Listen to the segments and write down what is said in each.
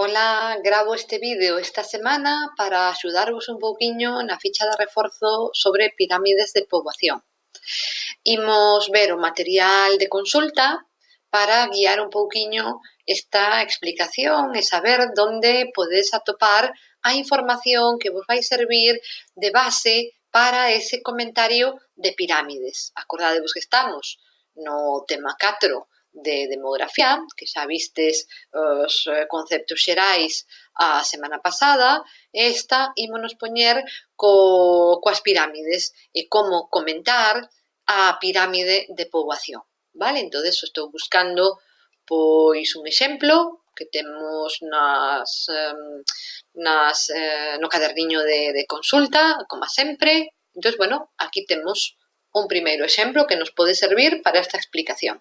Ola, gravo este vídeo esta semana para axudarvos un pouquiño na ficha de reforzo sobre pirámides de poboación. Imos ver o material de consulta para guiar un pouquiño esta explicación e saber onde podes atopar a información que vos vai servir de base para ese comentario de pirámides. Acordadevos que estamos no tema 4 de demografía, que xa vistes os conceptos xerais a semana pasada, esta ímonos poñer coas pirámides e como comentar a pirámide de poboación, vale? Entón, estou buscando pois un exemplo que temos no caderniño de consulta, como sempre. Entón, bueno, aquí temos un primeiro exemplo que nos pode servir para esta explicación.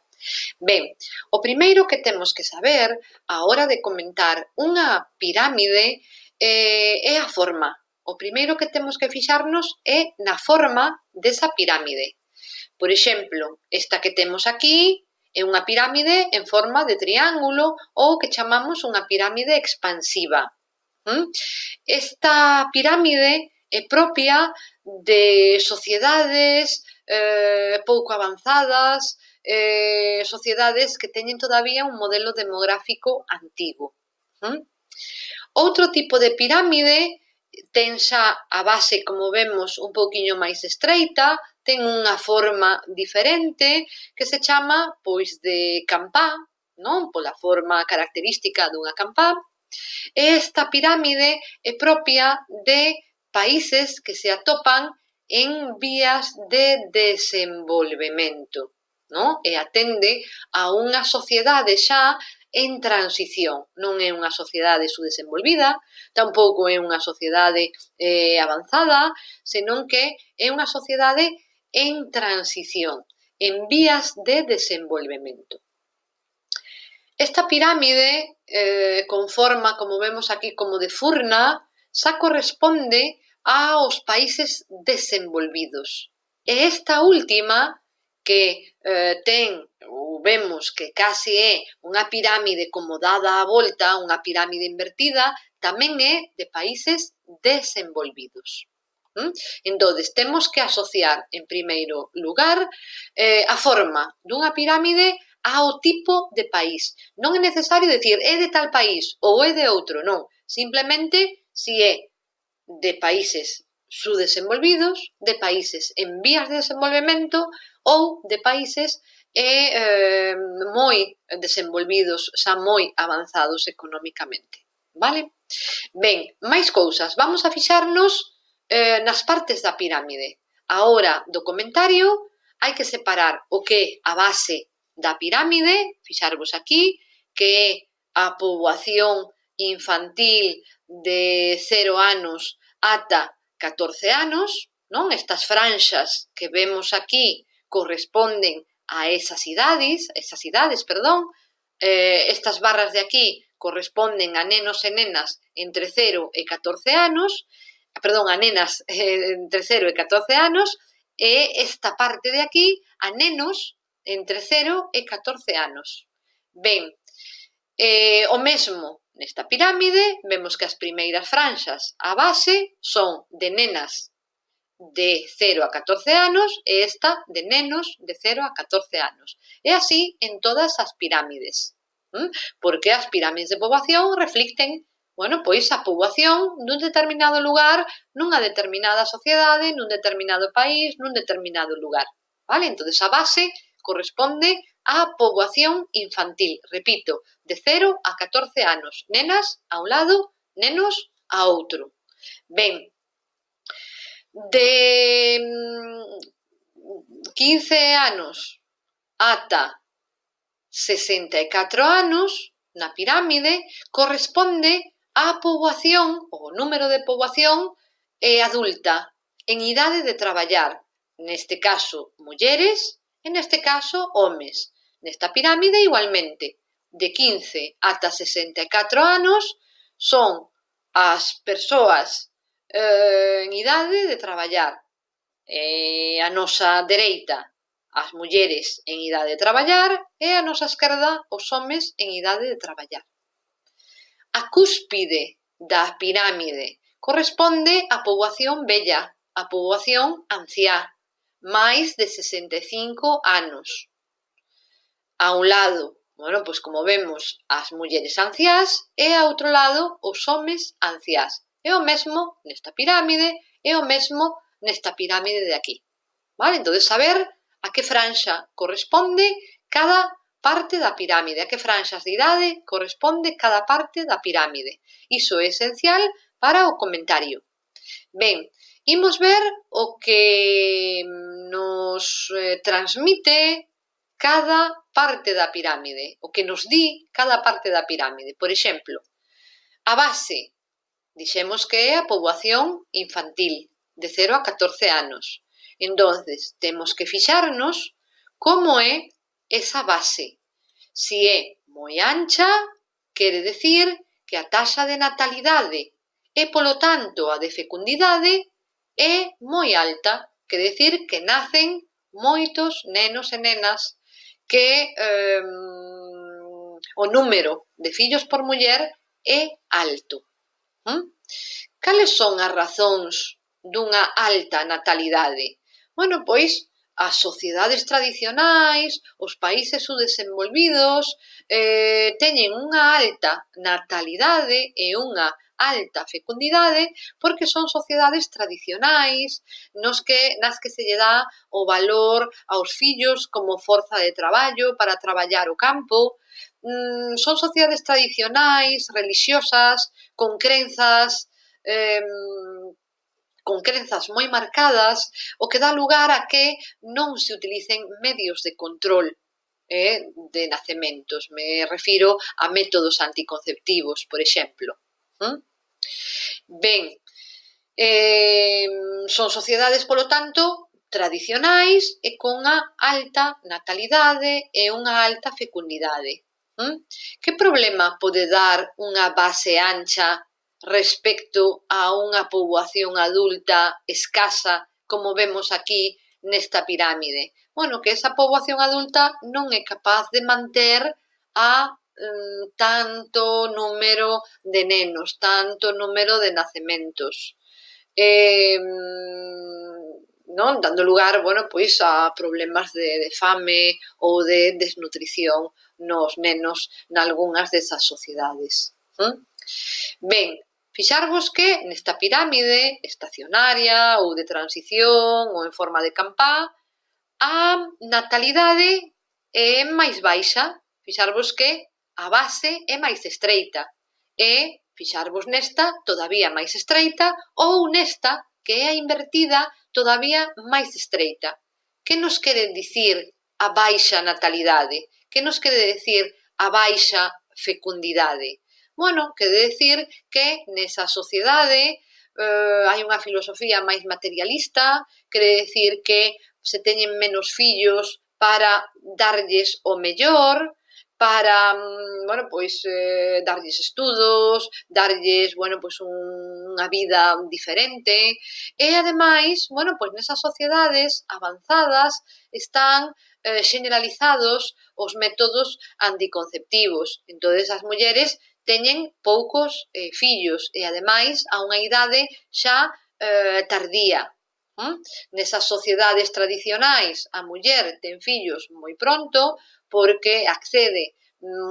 Ben, o primeiro que temos que saber a hora de comentar unha pirámide é a forma. O primeiro que temos que fixarnos é na forma desa pirámide. Por exemplo, esta que temos aquí é unha pirámide en forma de triángulo ou que chamamos unha pirámide expansiva. Esta pirámide é propia de sociedades pouco avanzadas, sociedades que teñen todavía un modelo demográfico antigo. Outro tipo de pirámide ten xa a base, como vemos, un pouquiño máis estreita, ten unha forma diferente que se chama, pois, de campá, non? Pola forma característica dunha campá. Esta pirámide é propia de países que se atopan en vías de desenvolvemento, non? E atende a unha sociedade xa en transición. Non é unha sociedade subdesenvolvida, tampouco é unha sociedade avanzada, senón que é unha sociedade en transición, en vías de desenvolvemento. Esta pirámide, con forma, como vemos aquí, como de furna, xa corresponde aos países desenvolvidos. E esta última, que ten, ou vemos que case é unha pirámide como dada a volta, unha pirámide invertida, tamén é de países desenvolvidos. Entón, temos que asociar, en primeiro lugar, a forma dunha pirámide ao tipo de país. Non é necesario dicir é de tal país ou é de outro, non. Simplemente, si é de países subdesenvolvidos, de países en vías de desenvolvemento ou de países moi desenvolvidos, xa moi avanzados económicamente, vale? Ben, máis cousas. Vamos a fixarnos nas partes da pirámide. A hora do comentario hai que separar o que é a base da pirámide, fixarvos aquí, que é a poboación infantil de 0 anos ata 14 anos, non? Estas franxas que vemos aquí corresponden a esas idades, estas barras de aquí corresponden a nenos e nenas entre 0 e 14 anos, a nenas entre 0 e 14 anos, e esta parte de aquí a nenos entre 0 e 14 anos. Ben, o mesmo nesta pirámide, vemos que as primeiras franxas, a base, son de nenas de 0 a 14 anos e esta de nenos de 0 a 14 anos. E así en todas as pirámides, porque as pirámides de poboación reflicten, bueno, pois a poboación dun determinado lugar, nunha determinada sociedade, nun determinado país, nun determinado lugar, vale? Entón, a base corresponde á poboación infantil, repito, de 0 a 14 anos, nenas a un lado, nenos a outro. Ben, de 15 anos ata 64 anos, na pirámide, corresponde á poboación, o número de poboación adulta, en idade de traballar, neste caso, mulleres, e neste caso, homes. Nesta pirámide, igualmente, de 15 ata 64 anos, son as persoas en idade de traballar. A nosa dereita, as mulleres en idade de traballar, e a nosa esquerda, os homes en idade de traballar. A cúspide da pirámide corresponde á poboación vella, a poboación anciá, máis de 65 anos. A un lado, bueno, pois como vemos, as mulleres anciás e a outro lado os homes anciás. É o mesmo nesta pirámide, é o mesmo nesta pirámide de aquí. Vale? Entón, saber a que franxa corresponde cada parte da pirámide, a que franxas de idade corresponde cada parte da pirámide. Iso é esencial para o comentario. Ben, imos ver o que nos transmite cada parte da pirámide, o que nos di cada parte da pirámide. Por exemplo, a base, dixemos que é a poboación infantil, de 0 a 14 anos. Entonces, temos que fixarnos como é esa base. Si é moi ancha, quere decir que a taxa de natalidade e, polo tanto, a de fecundidade é moi alta, quere decir que nacen moitos nenos e nenas, que o número de fillos por muller é alto. Cales son as razóns dunha alta natalidade? Bueno, pois as sociedades tradicionais, os países subdesenvolvidos, teñen unha alta natalidade e unha alta fecundidade porque son sociedades tradicionais nas que se lle dá o valor aos fillos como forza de traballo para traballar o campo. Son sociedades tradicionais, relixiosas, con crenzas moi marcadas, o que dá lugar a que non se utilicen medios de control de nacementos. Me refiro a métodos anticonceptivos, por exemplo. Ben, son sociedades, polo tanto, tradicionais e con unha alta natalidade e unha alta fecundidade. Que problema pode dar unha base ancha respecto a unha poboación adulta escasa, como vemos aquí nesta pirámide? Bueno, que esa poboación adulta non é capaz de manter a tanto número de nenos, tanto número de nacementos. Non? Dando lugar, bueno, pois a problemas de fame ou de desnutrición nos nenos nalgunhas desas sociedades. Ben, fixarvos que nesta pirámide estacionaria ou de transición ou en forma de campá, a natalidade é máis baixa. Fixarvos que a base é máis estreita e fixarvos nesta todavía máis estreita ou nesta, que é a invertida, todavía máis estreita. Que nos quere dicir a baixa natalidade? Que nos quere dicir a baixa fecundidade? Bueno, quere dicir que nesa sociedade hai unha filosofía máis materialista, quere dicir que se teñen menos fillos para darlles o mellor, para, bueno, pois, darlles estudos, darlles, bueno, pois unha vida diferente e, ademais, bueno, pois nesas sociedades avanzadas están generalizados os métodos anticonceptivos. Entón, as mulleres teñen poucos fillos e, ademais, a unha idade xa tardía. Nesas sociedades tradicionais, a muller ten fillos moi pronto porque accede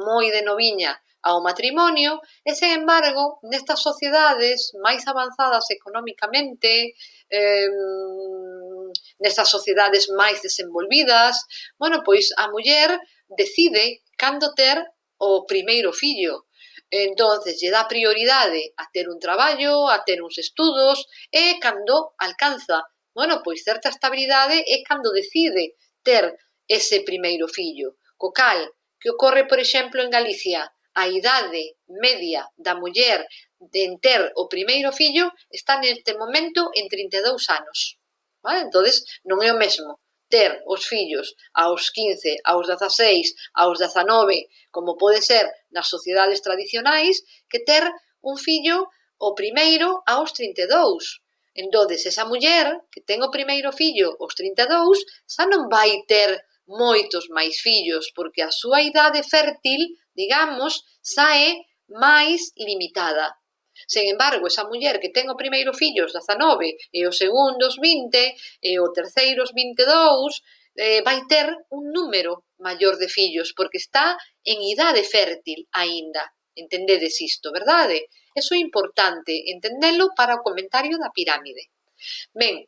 moi de noviña ao matrimonio e, sen embargo, nestas sociedades máis avanzadas económicamente, nesas sociedades máis desenvolvidas, bueno, pois a muller decide cando ter o primeiro fillo. Entonces, lle dá prioridade a ter un traballo, a ter uns estudos e cando alcanza, bueno, pois certa estabilidade é cando decide ter ese primeiro fillo. Co cal, que ocorre, por exemplo, en Galicia? A idade media da muller en ter o primeiro fillo está neste momento en 32 anos. Vale? Entón, non é o mesmo ter os fillos aos 15, aos 16, aos 19, como pode ser nas sociedades tradicionais, que ter un fillo o primeiro aos 32. Entón, esa muller que ten o primeiro fillo aos 32 xa non vai ter moitos máis fillos, porque a súa idade fértil, digamos, xa é máis limitada. Sen embargo, esa muller que ten o primeiro fillo aos 19 e o segundo aos 20 e o terceiro aos 22 vai ter un número maior de fillos porque está en idade fértil aínda. Entendedes isto, verdade? Eso é importante entendelo para o comentario da pirámide. Ben,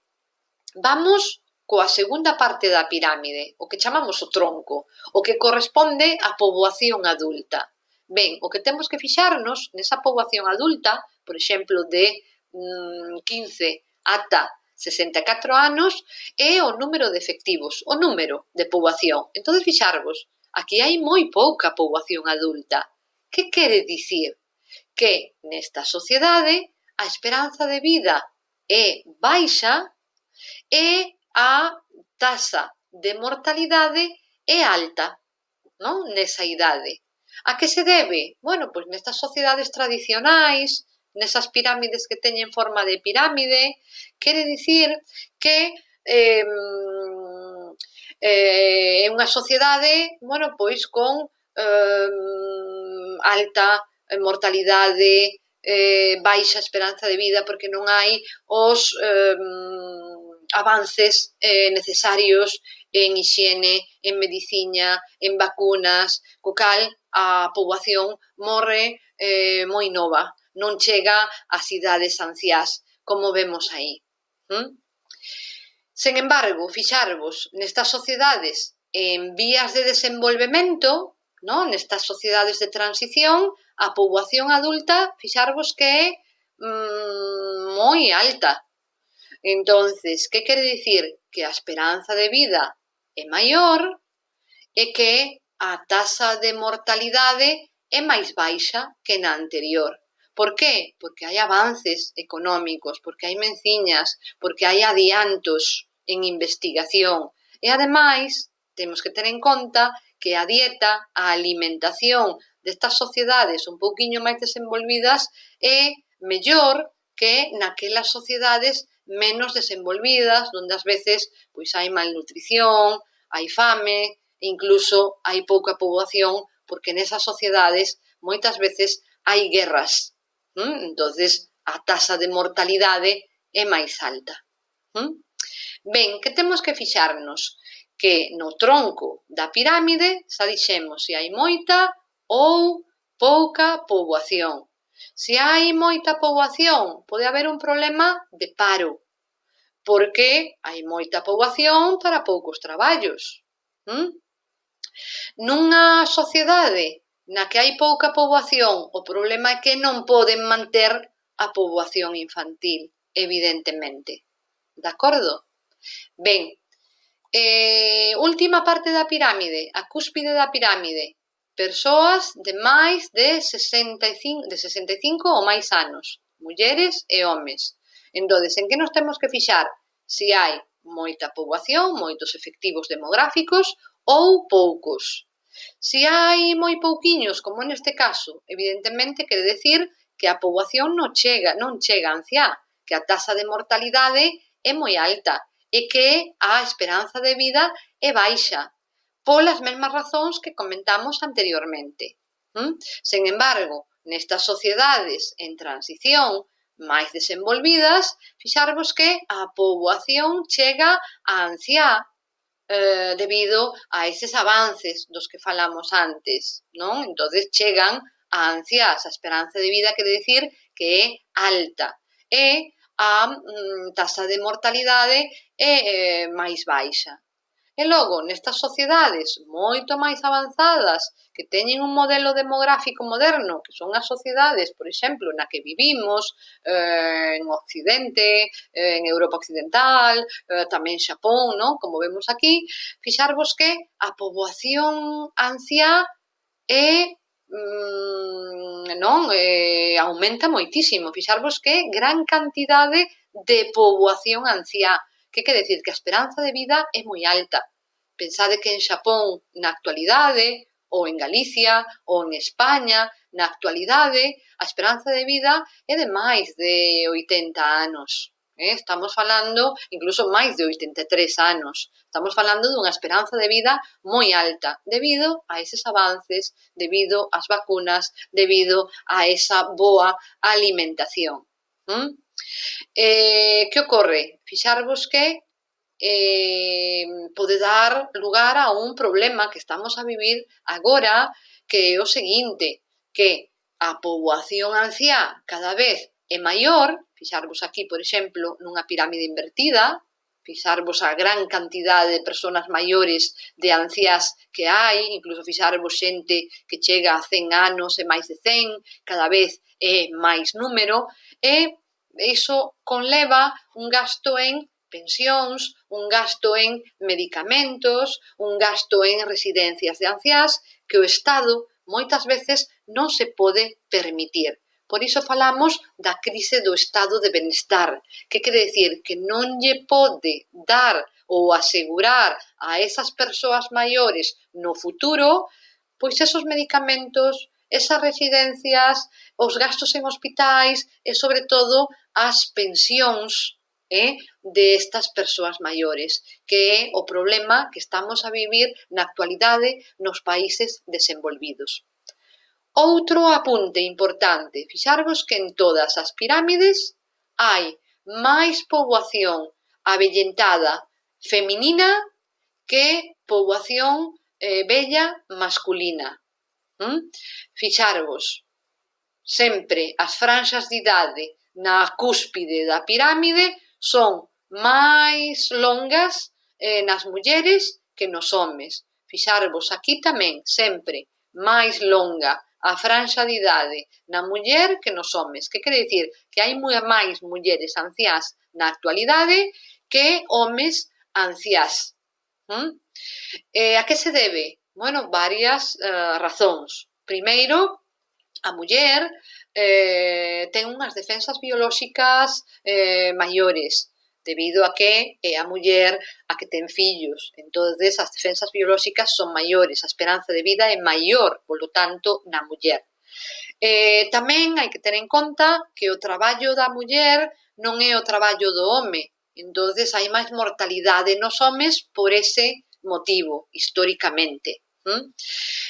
vamos coa segunda parte da pirámide, o que chamamos o tronco, o que corresponde á poboación adulta. Ben, o que temos que fixarnos nesa poboación adulta, por exemplo, de 15 ata 64 anos, é o número de efectivos, o número de poboación. Entón, fixarvos, aquí hai moi pouca poboación adulta. Que quere dicir? Que nesta sociedade a esperanza de vida é baixa e a taxa de mortalidade é alta, non? Nesa idade. A que se debe? Bueno, pois nestas sociedades tradicionais, nesas pirámides que teñen forma de pirámide, quere dicir que é unha sociedade, bueno, pois con alta mortalidade, baixa esperanza de vida, porque non hai os avances necesarios en hixiene, en medicina, en vacunas, co cal a poboación morre moi nova, non chega ás idades anciás, como vemos aí. Sen embargo, fixarvos nestas sociedades en vías de desenvolvemento, non? Nestas sociedades de transición, a poboación adulta, fixarvos que é moi alta. Entonces, que quere dicir? Que a esperanza de vida é maior e que a taxa de mortalidade é máis baixa que na anterior. Por qué? Porque hai avances económicos, porque hai menciñas, porque hai adiantos en investigación. E, ademais, temos que ter en conta que a dieta, a alimentación destas sociedades un pouquiño máis desenvolvidas é mellor que naquelas sociedades menos desenvolvidas, onde ás veces pois hai malnutrición, hai fame, incluso hai pouca poboación, porque nesas sociedades moitas veces hai guerras. Entonces, a taxa de mortalidade é máis alta. Ben, que temos que fixarnos? Que no tronco da pirámide xa dixemos se hai moita ou pouca poboación. Se hai moita poboación, pode haber un problema de paro, porque hai moita poboación para poucos traballos. Nunha sociedade na que hai pouca poboación, o problema é que non poden manter a poboación infantil, evidentemente. De acordo? Ben, última parte da pirámide, a cúspide da pirámide. Persoas de máis de 65 ou máis anos, mulleres e homes. Entón, en que nos temos que fixar? Se hai moita poboación, moitos efectivos demográficos ou poucos. Se hai moi pouquiños, como neste caso, evidentemente quere decir que a poboación non chega a anciá, que a taxa de mortalidade é moi alta e que a esperanza de vida é baixa, polas mesmas razóns que comentamos anteriormente. Sen embargo, nestas sociedades en transición máis desenvolvidas, fixarvos que a poboación chega a anciá debido a eses avances dos que falamos antes, non? Entonces chegan a anciás, a esperanza de vida quere dicir que é alta e a taxa de mortalidade é máis baixa. E logo, nestas sociedades moito máis avanzadas, que teñen un modelo demográfico moderno, que son as sociedades, por exemplo, na que vivimos, en Occidente, en Europa Occidental, tamén Xapón, non? Como vemos aquí, fixarvos que a poboación anciá é aumenta moitísimo. Fixarvos que gran cantidade de poboación anciá. Que quere dicir? Que a esperanza de vida é moi alta. Pensade que en Xapón, na actualidade, ou en Galicia, ou en España, na actualidade, a esperanza de vida é de máis de 80 anos. Estamos falando incluso máis de 83 anos. Estamos falando dunha esperanza de vida moi alta, debido a eses avances, debido ás vacunas, debido a esa boa alimentación. Que ocorre? Fixarvos que pode dar lugar a un problema que estamos a vivir agora, que é o seguinte, que a poboación anciá cada vez é maior. Fixarvos aquí, por exemplo, nunha pirámide invertida, fixarvos a gran cantidade de persoas maiores de anciás que hai, incluso fixarvos xente que chega a 100 anos e máis de 100, cada vez é máis número, e iso conleva un gasto en pensións, un gasto en medicamentos, un gasto en residencias de anciás que o Estado moitas veces non se pode permitir. Por iso falamos da crise do estado de benestar, que quere dicir que non lle pode dar ou asegurar a esas persoas maiores no futuro, pois esos medicamentos, esas residencias, os gastos en hospitais e, sobre todo, as pensións de estas persoas maiores, que é o problema que estamos a vivir na actualidade nos países desenvolvidos. Outro apunte importante, fixarvos que en todas as pirámides hai máis poboación avellentada feminina que poboación vella masculina. Fixarvos, sempre as franxas de idade na cúspide da pirámide son máis longas nas mulleres que nos homes. Fixarvos aquí tamén, sempre máis longa a franxa de idade na muller que nos homes, que quere dicir que hai máis mulleres anciás na actualidade que homes anciás. A que se debe? Bueno, varias razóns. Primeiro, a muller ten unhas defensas biolóxicas maiores, debido a que é a muller a que ten fillos. Entonces, as defensas biolóxicas son maiores, a esperanza de vida é maior, polo tanto, na muller. Tamén hai que ter en conta que o traballo da muller non é o traballo do home, entonces hai máis mortalidade nos homes por ese motivo, históricamente.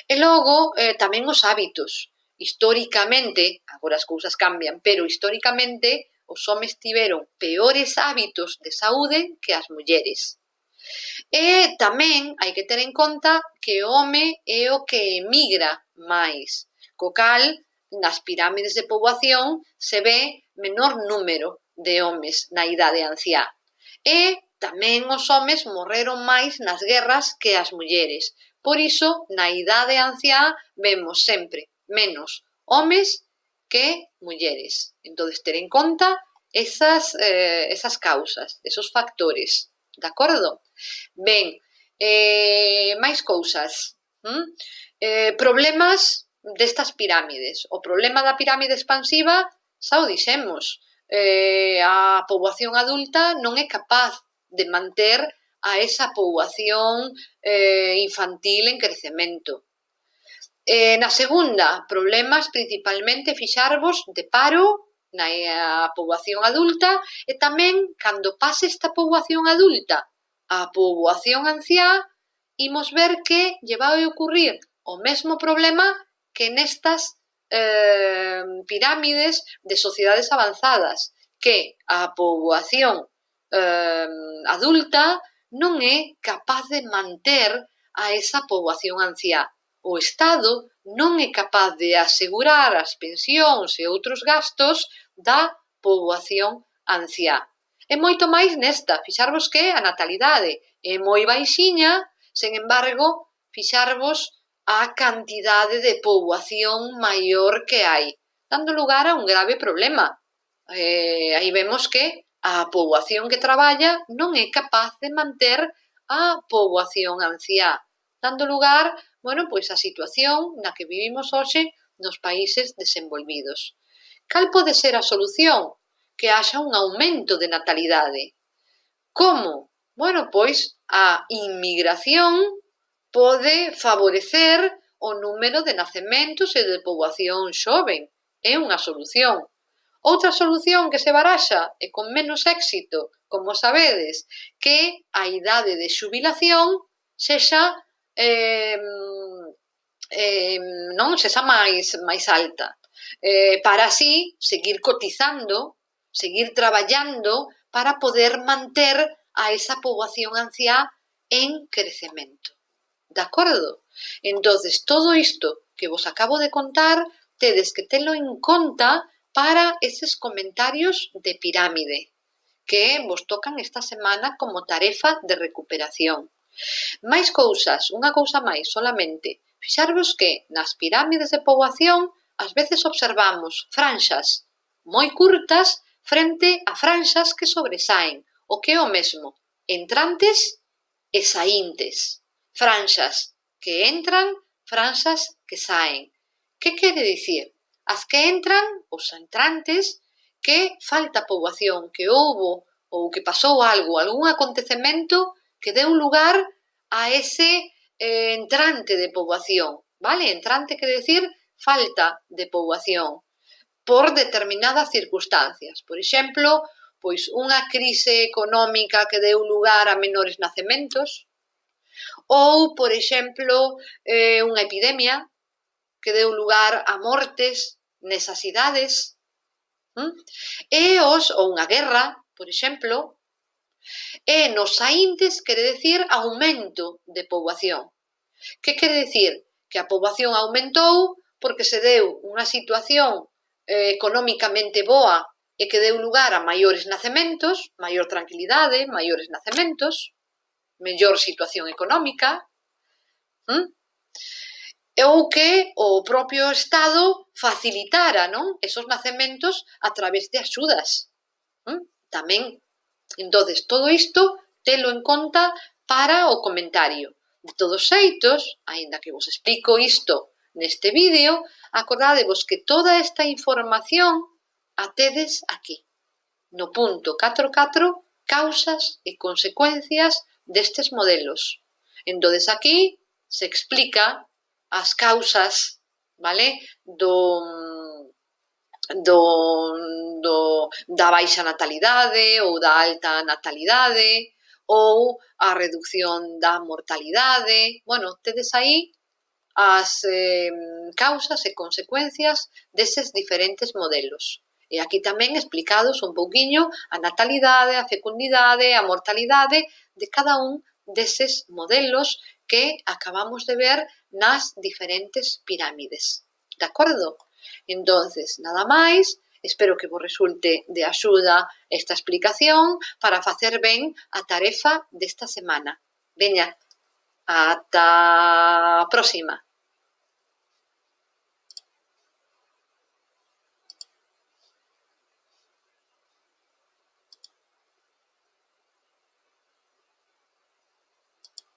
E logo, tamén os hábitos. Históricamente, agora as cousas cambian, pero históricamente os homes tiveron peores hábitos de saúde que as mulleres. E tamén hai que ter en conta que o home é o que emigra máis, co cal nas pirámides de poboación se ve menor número de homes na idade anciá. E tamén os homes morreron máis nas guerras que as mulleres. Por iso, na idade anciá vemos sempre menos homes que mulleres. Entón, ter en conta esas causas, esos factores, de acordo? Ben, máis cousas. Problemas destas pirámides. O problema da pirámide expansiva, xa o dixemos, a poboación adulta non é capaz de manter a esa poboación infantil en crecemento. Na segunda, problemas principalmente, fixarvos, de paro na poboación adulta e tamén, cando pase esta poboación adulta a poboación anciá, imos ver que lle vai ocurrir o mesmo problema que nestas pirámides de sociedades avanzadas, que a poboación adulta non é capaz de manter a esa poboación anciá. O Estado non é capaz de asegurar as pensións e outros gastos da poboación anciá. E moito máis nesta, fixarvos que a natalidade é moi baixiña, sen embargo, fixarvos a cantidade de poboación maior que hai, dando lugar a un grave problema. Aí vemos que a poboación que traballa non é capaz de manter a poboación anciá, dando lugar, pois a situación na que vivimos hoxe nos países desenvolvidos. Cal pode ser a solución? Que haxa un aumento de natalidade. Como? Pois a inmigración pode favorecer o número de nacementos e de poboación xoven. É unha solución. Outra solución que se baraxa e con menos éxito, como sabedes, que a idade de xubilación sexa non sexa máis alta, para así seguir cotizando, seguir traballando para poder manter a esa poboación anciá en crecemento. De acordo? Entonces, todo isto que vos acabo de contar, tedes que telo en conta para eses comentarios de pirámide que vos tocan esta semana como tarefa de recuperación. Máis cousas, unha cousa máis, solamente. Fixarvos que nas pirámides de poboación ás veces observamos franxas moi curtas frente a franxas que sobresaen, o que é o mesmo, entrantes e saíntes. Franxas que entran, franxas que saen. Que quere dicir? As que entran, os entrantes, que falta poboación, que houbo ou que pasou algo, algún acontecemento que deu lugar a ese entrante de poboación, vale? Entrante quere dicir falta de poboación por determinadas circunstancias. Por exemplo, pois unha crise económica que deu lugar a menores nacementos, ou, por exemplo, unha epidemia que deu lugar a mortes nesas idades, ou unha guerra, por exemplo, e nos saíntes quere decir aumento de poboación. Que quere dicir? Que a poboación aumentou porque se deu unha situación económicamente boa e que deu lugar a maiores nacementos, maior tranquilidade, maiores nacementos, mellor situación económica, ou que o propio Estado facilitara, non, esos nacementos a través de axudas. Tamén, entonces, todo isto telo en conta para o comentario. De todos xeitos, aínda que vos explico isto neste vídeo, acordádevos que toda esta información a tedes aquí, no punto 4.4, causas e consecuencias destes modelos. Entonces, aquí se explica as causas, vale, da baixa natalidade ou da alta natalidade ou a reducción da mortalidade. Bueno, tedes aí as causas e consecuencias deses diferentes modelos. E aquí tamén explicados un pouquiño a natalidade, a fecundidade, a mortalidade de cada un deses modelos que acabamos de ver nas diferentes pirámides. De acordo? Entonces, nada máis, espero que vos resulte de axuda esta explicación para facer ben a tarefa desta semana. Veña, ata a próxima.